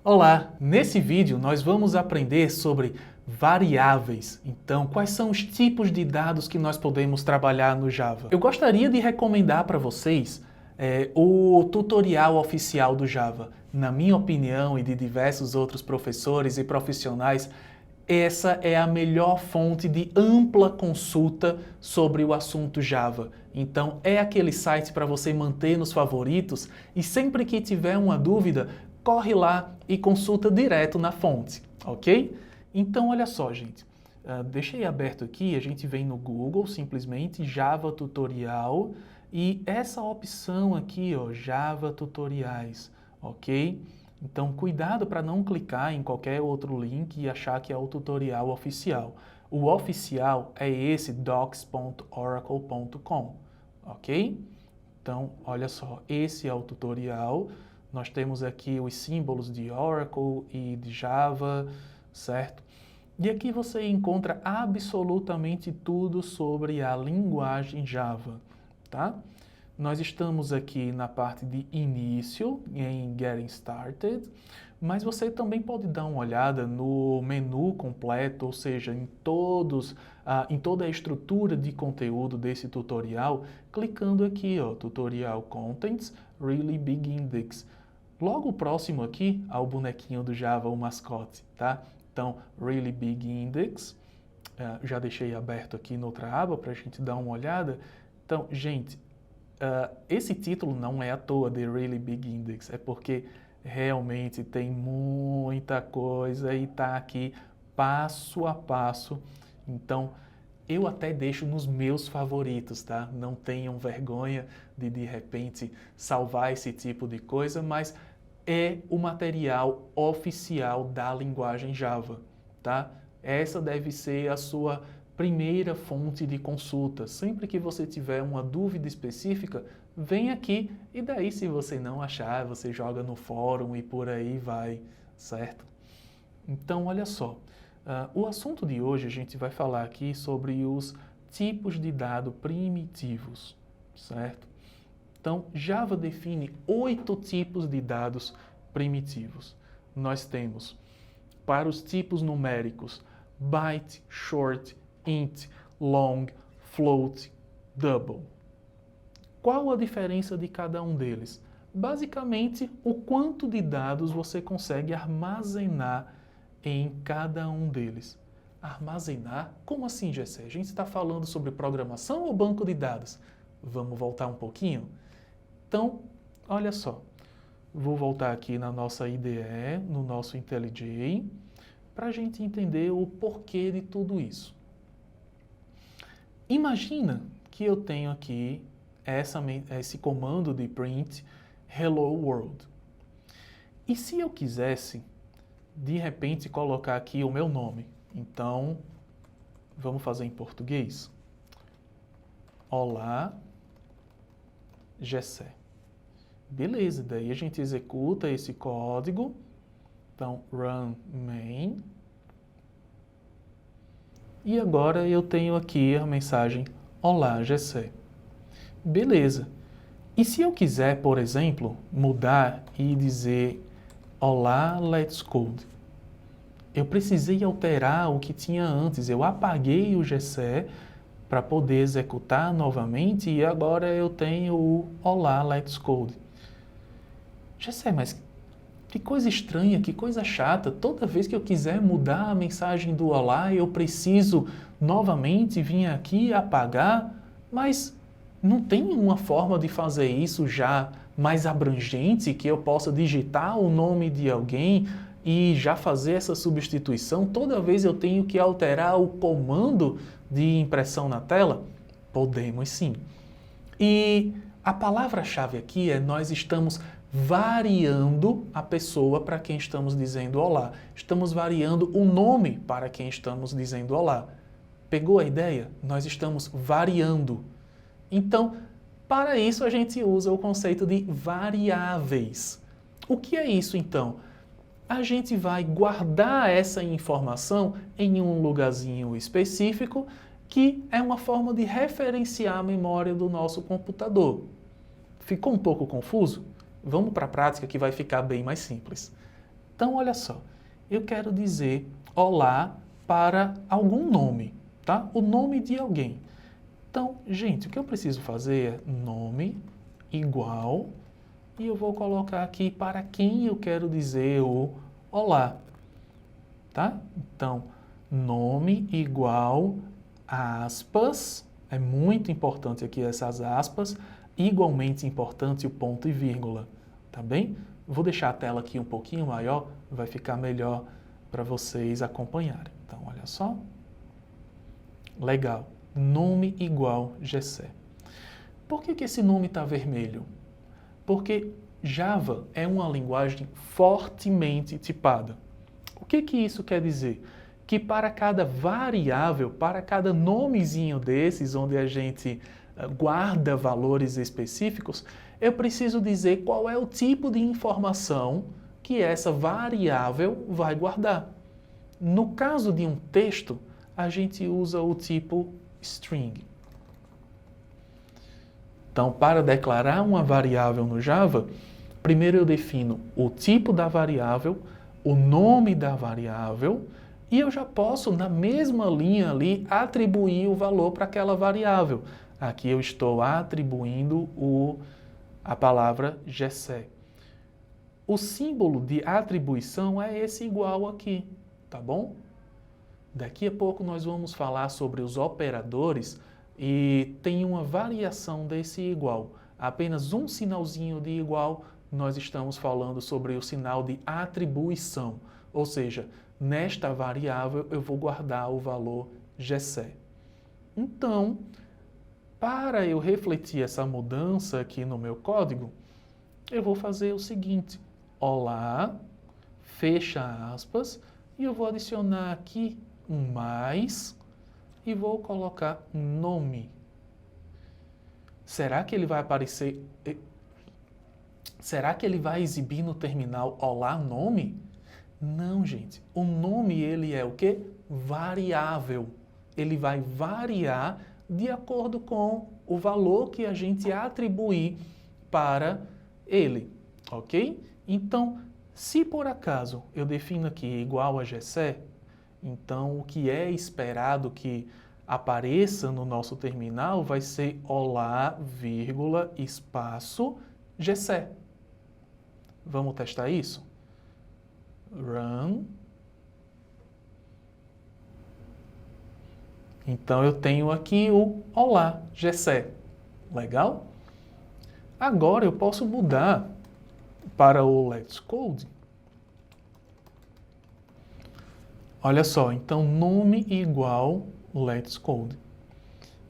Olá! Nesse vídeo nós vamos aprender sobre variáveis. Então, quais são os tipos de dados que nós podemos trabalhar no Java? Eu gostaria de recomendar para vocês o tutorial oficial do Java. Na minha opinião e de diversos outros professores e profissionais, essa é a melhor fonte de ampla consulta sobre o assunto Java. Então, é aquele site para você manter nos favoritos e sempre que tiver uma dúvida, corre lá e consulta direto na fonte, ok? Então, olha só, gente. Deixei aberto aqui, a gente vem no Google, simplesmente Java Tutorial, e essa opção aqui, ó, Java Tutoriais, ok? Então, cuidado para não clicar em qualquer outro link e achar que é o tutorial oficial. O oficial é esse docs.oracle.com, ok? Então, olha só, esse é o tutorial. Nós temos aqui os símbolos de Oracle e de Java, certo? E aqui você encontra absolutamente tudo sobre a linguagem Java, tá? Nós estamos aqui na parte de início, em Getting Started, mas você também pode dar uma olhada no menu completo, ou seja, em toda a estrutura de conteúdo desse tutorial, clicando aqui, ó, Tutorial Contents, Really Big Index. Logo próximo aqui ao bonequinho do Java, o mascote, tá? Então, Really Big Index, já deixei aberto aqui noutra aba para a gente dar uma olhada. Então, gente, esse título não é à toa de Really Big Index, é porque realmente tem muita coisa e está aqui passo a passo. Então, eu até deixo nos meus favoritos, tá? Não tenham vergonha de repente salvar esse tipo de coisa, mas é o material oficial da linguagem Java, tá? Essa deve ser a sua primeira fonte de consulta. Sempre que você tiver uma dúvida específica, vem aqui e daí se você não achar, você joga no fórum e por aí vai, certo? Então, olha só. O assunto de hoje a gente vai falar aqui sobre os tipos de dado primitivos, certo? Então, Java define 8 tipos de dados primitivos. Nós temos, para os tipos numéricos, byte, short, int, long, float, double. Qual a diferença de cada um deles? Basicamente, o quanto de dados você consegue armazenar em cada um deles. Armazenar? Como assim, Gessé? A gente está falando sobre programação ou banco de dados? Vamos voltar um pouquinho? Então, olha só. Vou voltar aqui na nossa IDE, no nosso IntelliJ, para a gente entender o porquê de tudo isso. Imagina que eu tenho aqui esse comando de print Hello World. E se eu quisesse, de repente, colocar aqui o meu nome? Então, vamos fazer em português? Olá, Gessé. Beleza, daí a gente executa esse código. Então, run main. E agora eu tenho aqui a mensagem Olá, Gessé. Beleza. E se eu quiser, por exemplo, mudar e dizer Olá, Let's Code? Eu precisei alterar o que tinha antes. Eu apaguei o Gessé para poder executar novamente e agora eu tenho o Olá, Let's Code. Gessé, mas que coisa estranha, que coisa chata. Toda vez que eu quiser mudar a mensagem do Olá, eu preciso novamente vir aqui apagar, mas não tem uma forma de fazer isso já mais abrangente, que eu possa digitar o nome de alguém e já fazer essa substituição? Toda vez eu tenho que alterar o comando de impressão na tela? Podemos sim. E a palavra-chave aqui é nós estamos variando a pessoa para quem estamos dizendo olá. Estamos variando o nome para quem estamos dizendo olá. Pegou a ideia? Nós estamos variando. Então, para isso a gente usa o conceito de variáveis. O que é isso então? A gente vai guardar essa informação em um lugarzinho específico que é uma forma de referenciar a memória do nosso computador. Ficou um pouco confuso? Vamos para a prática que vai ficar bem mais simples. Então, olha só, eu quero dizer olá para algum nome, tá? O nome de alguém. Então, gente, o que eu preciso fazer é nome igual, e eu vou colocar aqui para quem eu quero dizer o olá, tá? Então, nome igual, aspas, é muito importante aqui essas aspas, igualmente importante o ponto e vírgula, tá bem? Vou deixar a tela aqui um pouquinho maior, vai ficar melhor para vocês acompanharem. Então, olha só. Legal. Nome igual Gessé. Por que esse nome está vermelho? Porque Java é uma linguagem fortemente tipada. O que isso quer dizer? Que para cada variável, para cada nomezinho desses, onde a gente guarda valores específicos, eu preciso dizer qual é o tipo de informação que essa variável vai guardar. No caso de um texto, a gente usa o tipo string. Então, para declarar uma variável no Java, primeiro eu defino o tipo da variável, o nome da variável, e eu já posso, na mesma linha ali, atribuir o valor para aquela variável. Aqui eu estou atribuindo a palavra Gessé. O símbolo de atribuição é esse igual aqui, tá bom? Daqui a pouco nós vamos falar sobre os operadores e tem uma variação desse igual. Apenas um sinalzinho de igual, nós estamos falando sobre o sinal de atribuição. Ou seja, nesta variável eu vou guardar o valor Gessé. Então, para eu refletir essa mudança aqui no meu código, eu vou fazer o seguinte. Olá, fecha aspas, e eu vou adicionar aqui um mais e vou colocar nome. Será que ele vai aparecer... Será que ele vai exibir no terminal olá nome? Não, gente. O nome, ele é o quê? Variável. Ele vai variar de acordo com o valor que a gente atribuir para ele, ok? Então, se por acaso eu defino aqui igual a Gessé, então o que é esperado que apareça no nosso terminal vai ser olá, vírgula, espaço, Gessé. Vamos testar isso? Run. Então eu tenho aqui o olá, Gessé. Legal? Agora eu posso mudar para o Let's Code. Olha só, então nome igual Let's Code.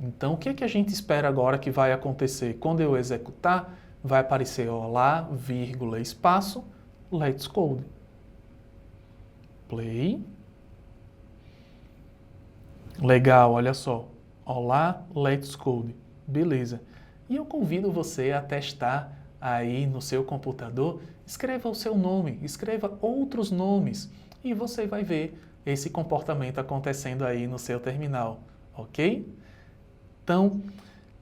Então o que a gente espera agora que vai acontecer? Quando eu executar, vai aparecer olá, vírgula, espaço, Let's Code. Play. Legal, olha só. Olá, Let's Code. Beleza. E eu convido você a testar aí no seu computador. Escreva o seu nome, escreva outros nomes e você vai ver esse comportamento acontecendo aí no seu terminal, ok? Então,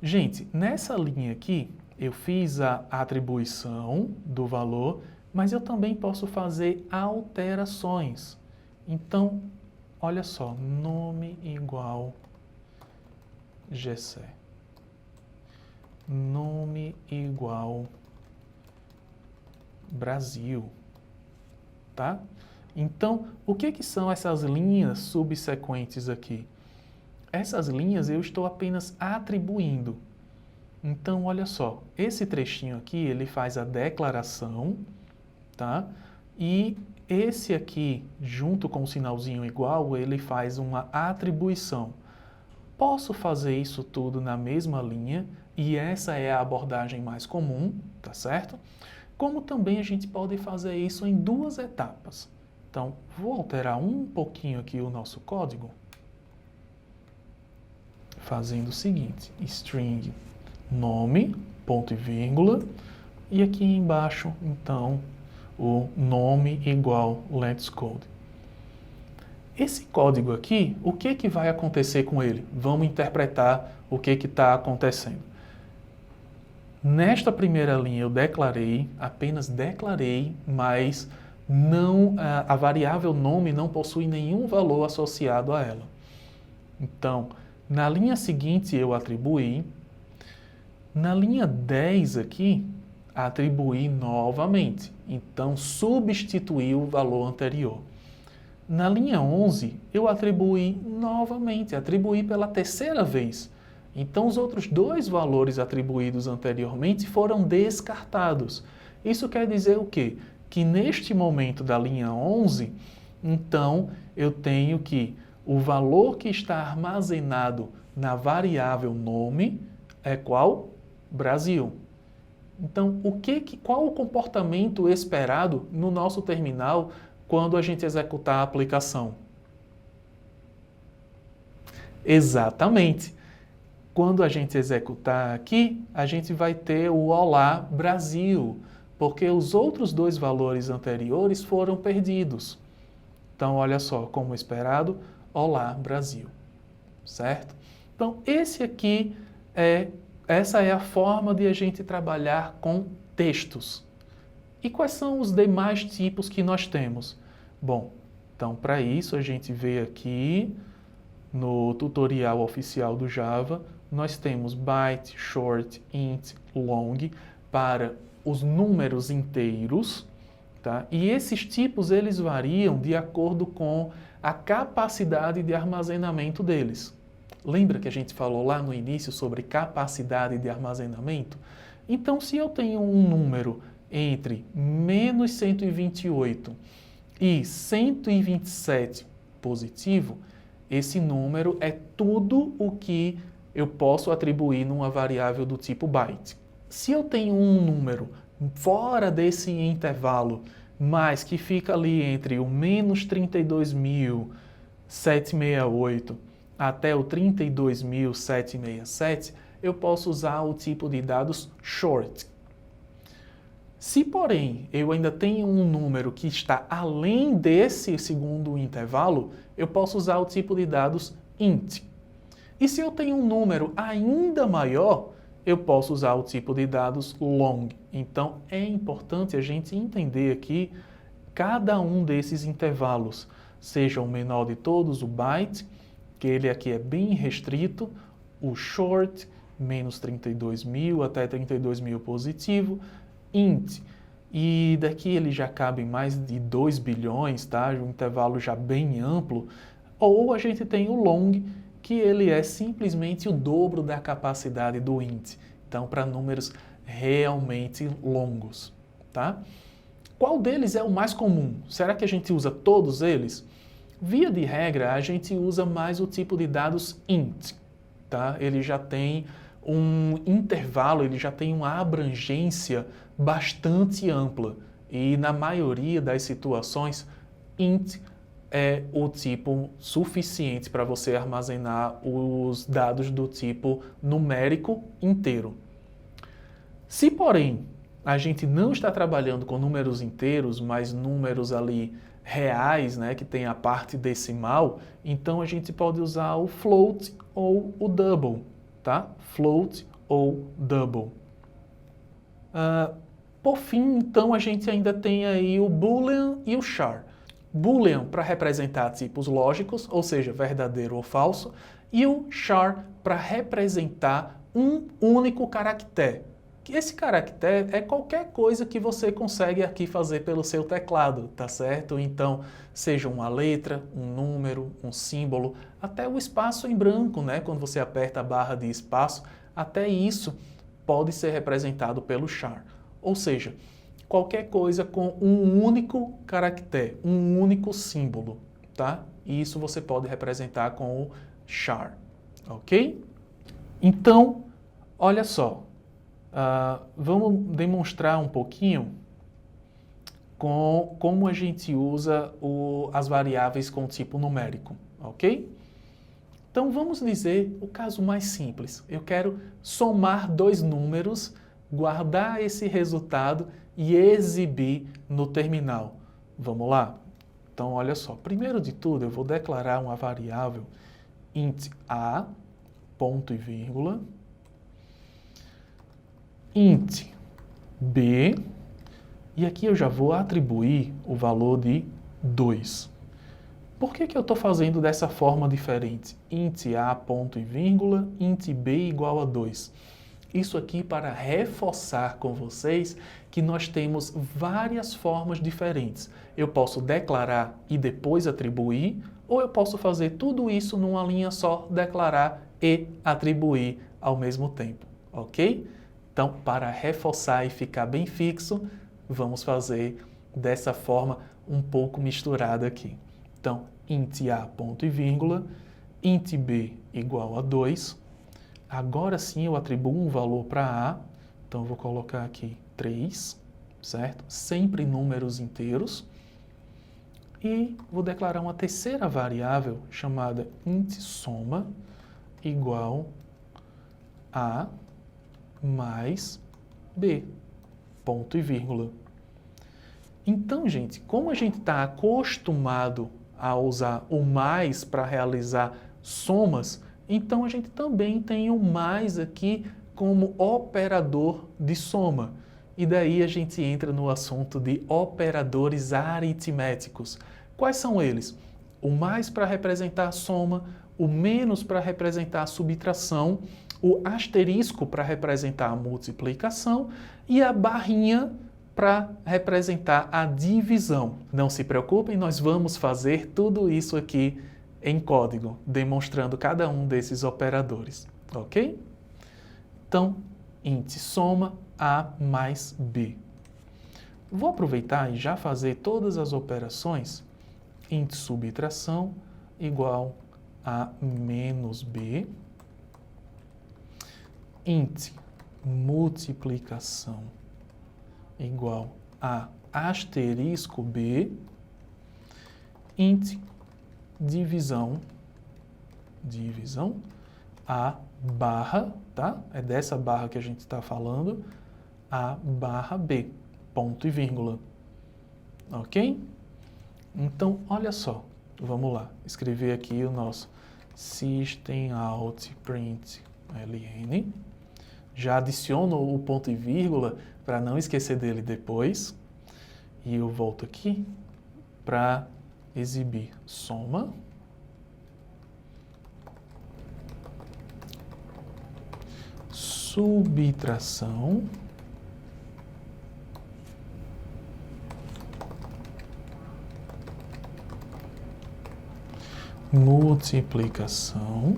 gente, nessa linha aqui, eu fiz a atribuição do valor, mas eu também posso fazer alterações. Então, olha só, nome igual Gessé. Nome igual Brasil, tá? Então, o que são essas linhas subsequentes aqui? Essas linhas eu estou apenas atribuindo. Então, olha só, esse trechinho aqui, ele faz a declaração, tá? E esse aqui, junto com o sinalzinho igual, ele faz uma atribuição. Posso fazer isso tudo na mesma linha, e essa é a abordagem mais comum, tá certo? Como também a gente pode fazer isso em duas etapas. Então, vou alterar um pouquinho aqui o nosso código, fazendo o seguinte, string nome, ponto e vírgula, e aqui embaixo, então, o nome igual Let's Code. Esse código aqui, o que vai acontecer com ele? Vamos interpretar o que está acontecendo. Nesta primeira linha eu declarei, apenas declarei, mas a variável nome não possui nenhum valor associado a ela. Então, na linha seguinte eu atribuí, na linha 10 aqui, atribuí novamente. Então, substituí o valor anterior. Na linha 11, eu atribuí novamente, atribuí pela terceira vez. Então, os outros dois valores atribuídos anteriormente foram descartados. Isso quer dizer o quê? Que neste momento da linha 11, então, eu tenho que o valor que está armazenado na variável nome é qual? Brasil. Então, qual o comportamento esperado no nosso terminal quando a gente executar a aplicação? Exatamente. Quando a gente executar aqui, a gente vai ter o Olá Brasil, porque os outros dois valores anteriores foram perdidos. Então, olha só, como esperado, Olá Brasil, certo? Então, essa é a forma de a gente trabalhar com textos. E quais são os demais tipos que nós temos? Bom, então para isso a gente vê aqui no tutorial oficial do Java, nós temos byte, short, int, long para os números inteiros, tá? E esses tipos eles variam de acordo com a capacidade de armazenamento deles. Lembra que a gente falou lá no início sobre capacidade de armazenamento? Então, se eu tenho um número entre menos 128 e 127 positivo, esse número é tudo o que eu posso atribuir numa variável do tipo byte. Se eu tenho um número fora desse intervalo, mas que fica ali entre o menos 32.768 até o 32.767, eu posso usar o tipo de dados short. Se, porém, eu ainda tenho um número que está além desse segundo intervalo, eu posso usar o tipo de dados int. E se eu tenho um número ainda maior, eu posso usar o tipo de dados long. Então, é importante a gente entender aqui cada um desses intervalos, seja o menor de todos, o byte, que ele aqui é bem restrito, o short, menos 32.000 até 32.000 positivo, int, e daqui ele já cabe mais de 2 bilhões, tá? Um intervalo já bem amplo, ou a gente tem o long, que ele é simplesmente o dobro da capacidade do int, então para números realmente longos, tá? Qual deles é o mais comum? Será que a gente usa todos eles? Via de regra, a gente usa mais o tipo de dados int, tá? Ele já tem um intervalo, ele já tem uma abrangência bastante ampla e na maioria das situações, int é o tipo suficiente para você armazenar os dados do tipo numérico inteiro. Se, porém, a gente não está trabalhando com números inteiros, mas números ali reais, né, que tem a parte decimal, então a gente pode usar o float ou o double, tá? Float ou double. Por fim, então, a gente ainda tem aí o boolean e o char. Boolean para representar tipos lógicos, ou seja, verdadeiro ou falso, e o char para representar um único caractere. Esse caractere é qualquer coisa que você consegue aqui fazer pelo seu teclado, tá certo? Então, seja uma letra, um número, um símbolo, até o espaço em branco, né? Quando você aperta a barra de espaço, até isso pode ser representado pelo char. Ou seja, qualquer coisa com um único caractere, um único símbolo, tá? E isso você pode representar com o char, ok? Então, olha só. Vamos demonstrar um pouquinho como a gente usa as variáveis com tipo numérico, ok? Então vamos dizer o caso mais simples. Eu quero somar dois números, guardar esse resultado e exibir no terminal. Vamos lá? Então olha só, primeiro de tudo eu vou declarar uma variável int a, ponto e vírgula, int b, E aqui eu já vou atribuir o valor de 2. Por que eu estou fazendo dessa forma diferente? Int A, ponto e vírgula, int B igual a 2. Isso aqui para reforçar com vocês que nós temos várias formas diferentes. Eu posso declarar e depois atribuir, ou eu posso fazer tudo isso numa linha só, declarar e atribuir ao mesmo tempo, ok? Então, para reforçar e ficar bem fixo, vamos fazer dessa forma um pouco misturada aqui. Então, int A, ponto e vírgula, int B igual a 2. Agora sim eu atribuo um valor para A, então eu vou colocar aqui 3, certo? Sempre números inteiros. E vou declarar uma terceira variável chamada int soma igual a mais B, ponto e vírgula. Então, gente, como a gente está acostumado a usar o mais para realizar somas, então a gente também tem o mais aqui como operador de soma. E daí a gente entra no assunto de operadores aritméticos. Quais são eles? O mais para representar a soma, o menos para representar a subtração, o asterisco para representar a multiplicação e a barrinha para representar a divisão. Não se preocupem, nós vamos fazer tudo isso aqui em código, demonstrando cada um desses operadores, ok? Então, int soma A mais B. Vou aproveitar e já fazer todas as operações. Int subtração igual a menos B. Int multiplicação igual a asterisco B. Int divisão a barra, tá? É dessa barra que a gente está falando, a barra B, ponto e vírgula. Ok? Então, olha só, vamos lá, escrever aqui o nosso systemoutprintln. Já adiciono o ponto e vírgula para não esquecer dele depois. E eu volto aqui para exibir soma. Subtração. Multiplicação.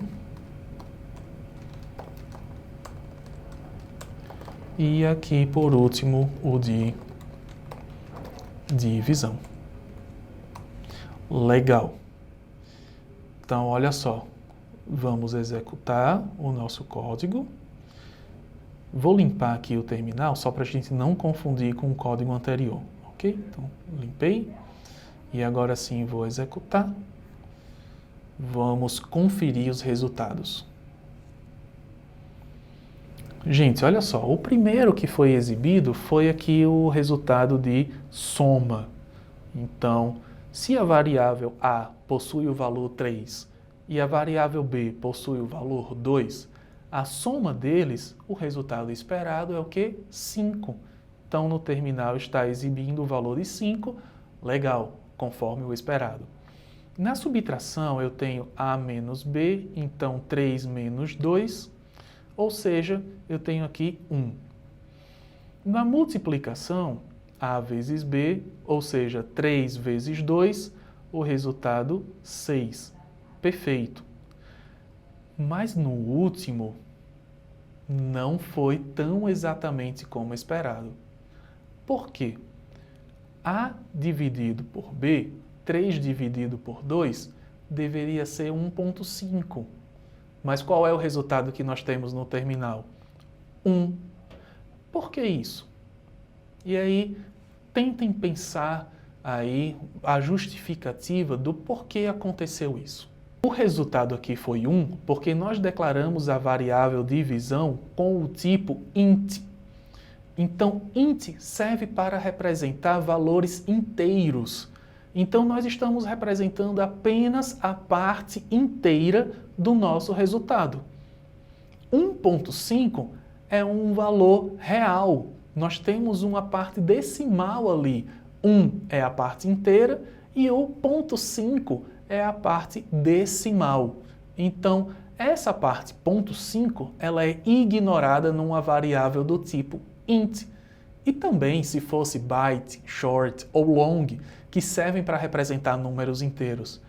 E aqui, por último, o de divisão. Legal. Então, olha só. Vamos executar o nosso código. Vou limpar aqui o terminal, só para a gente não confundir com o código anterior. Ok? Então, limpei. E agora sim, vou executar. Vamos conferir os resultados. Gente, olha só, o primeiro que foi exibido foi aqui o resultado de soma. Então, se a variável A possui o valor 3 e a variável B possui o valor 2, a soma deles, o resultado esperado é o quê? 5. Então, no terminal está exibindo o valor de 5, legal, conforme o esperado. Na subtração, eu tenho A menos B, então 3 menos 2, ou seja, eu tenho aqui 1. Na multiplicação, A vezes B, ou seja, 3 vezes 2, o resultado 6. Perfeito. Mas no último, não foi tão exatamente como esperado. Por quê? A dividido por B, 3 dividido por 2, deveria ser 1,5. Mas qual é o resultado que nós temos no terminal? 1. Por que isso? E aí, tentem pensar aí a justificativa do porquê aconteceu isso. O resultado aqui foi 1 porque nós declaramos a variável divisão com o tipo int. Então, int serve para representar valores inteiros. Então, nós estamos representando apenas a parte inteira do nosso resultado. 1,5 é um valor real, nós temos uma parte decimal ali. 1 é a parte inteira e o 0,5 é a parte decimal. Então, essa parte 0,5, ela é ignorada numa variável do tipo int. E também se fosse byte, short ou long, que servem para representar números inteiros.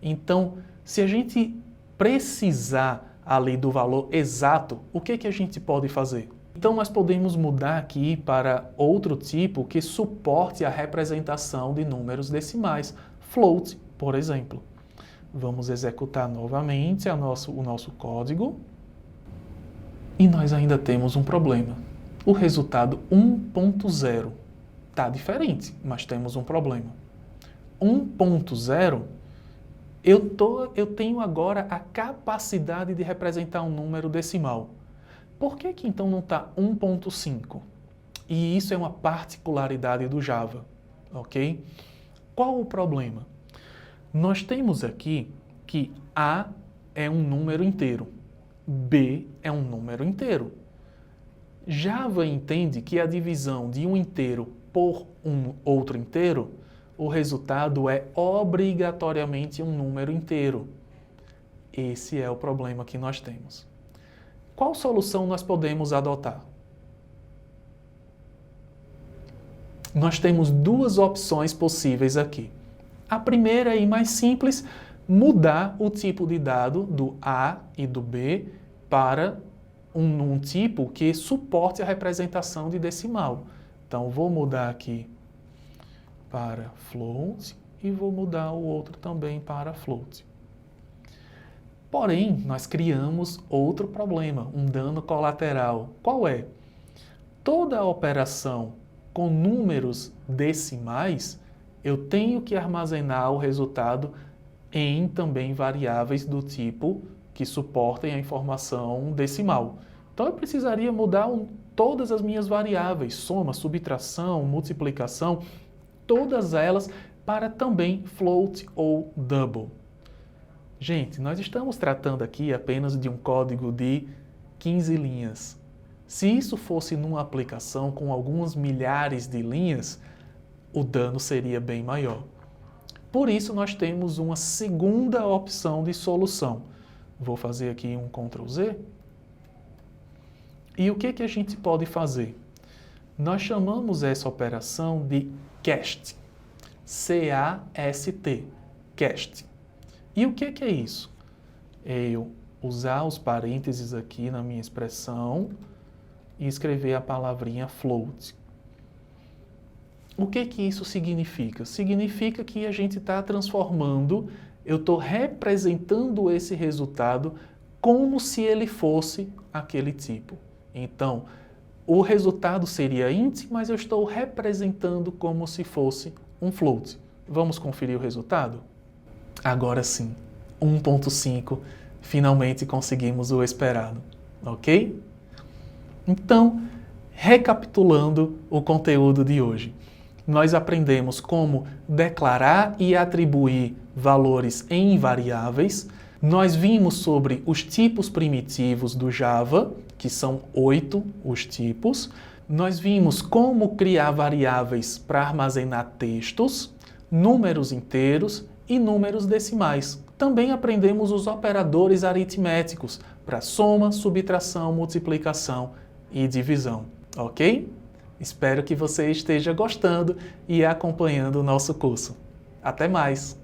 Então, se a gente precisar ali do valor exato, o que a gente pode fazer? Então, nós podemos mudar aqui para outro tipo que suporte a representação de números decimais, float, por exemplo. Vamos executar novamente o nosso código. E nós ainda temos um problema. O resultado 1.0 está diferente, mas temos um problema. 1.0, eu tenho agora a capacidade de representar um número decimal. Por que então não está 1.5? E isso é uma particularidade do Java, ok? Qual o problema? Nós temos aqui que A é um número inteiro, B é um número inteiro. Java entende que a divisão de um inteiro por um outro inteiro, o resultado é obrigatoriamente um número inteiro. Esse é o problema que nós temos. Qual solução nós podemos adotar? Nós temos duas opções possíveis aqui. A primeira e mais simples, mudar o tipo de dado do A e do B para um tipo que suporte a representação de decimal. Então, vou mudar aqui para float e vou mudar o outro também para float. Porém, nós criamos outro problema, um dano colateral. Qual é? Toda operação com números decimais, eu tenho que armazenar o resultado em também variáveis do tipo que suportem a informação decimal. Então, eu precisaria mudar todas as minhas variáveis, soma, subtração, multiplicação, todas elas para também float ou double. Gente, nós estamos tratando aqui apenas de um código de 15 linhas. Se isso fosse numa aplicação com algumas milhares de linhas, o dano seria bem maior. Por isso, nós temos uma segunda opção de solução. Vou fazer aqui um Ctrl Z. E o que a gente pode fazer? Nós chamamos essa operação de cast. C-A-S-T. Cast. E o que é isso? É eu usar os parênteses aqui na minha expressão e escrever a palavrinha float. O que isso significa? Significa que a gente está transformando, eu estou representando esse resultado como se ele fosse aquele tipo. Então, o resultado seria int, mas eu estou representando como se fosse um float. Vamos conferir o resultado? Agora sim, 1.5, finalmente conseguimos o esperado, ok? Então, recapitulando o conteúdo de hoje, nós aprendemos como declarar e atribuir valores em variáveis. Nós vimos sobre os tipos primitivos do Java, que são 8 os tipos. Nós vimos como criar variáveis para armazenar textos, números inteiros e números decimais. Também aprendemos os operadores aritméticos para soma, subtração, multiplicação e divisão, ok? Espero que você esteja gostando e acompanhando o nosso curso. Até mais!